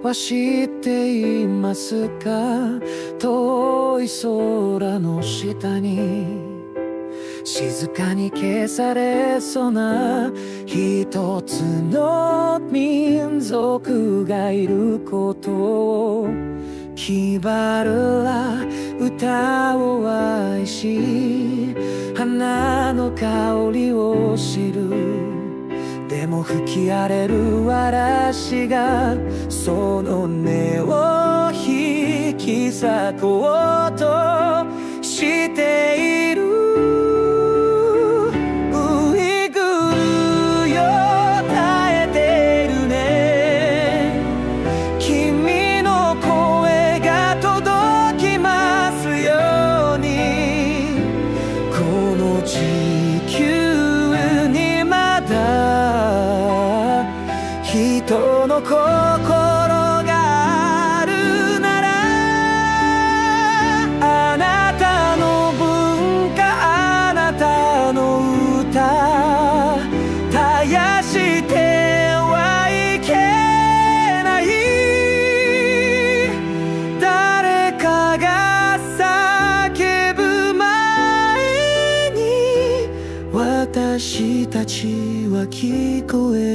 は知っていますか？遠い空の下に静かに消されそうな一つの民族がいることを、キバルラ歌を愛し花の香りを知る。でも吹き荒れる嵐がその根を引き裂こうとしている。ウイグルよ耐えてるね。君の声が届きますように。この地球にまだ人の心があるなら、あなたの文化、あなたの歌絶やしてはいけない。誰かが叫ぶ前に私たちは聞こえ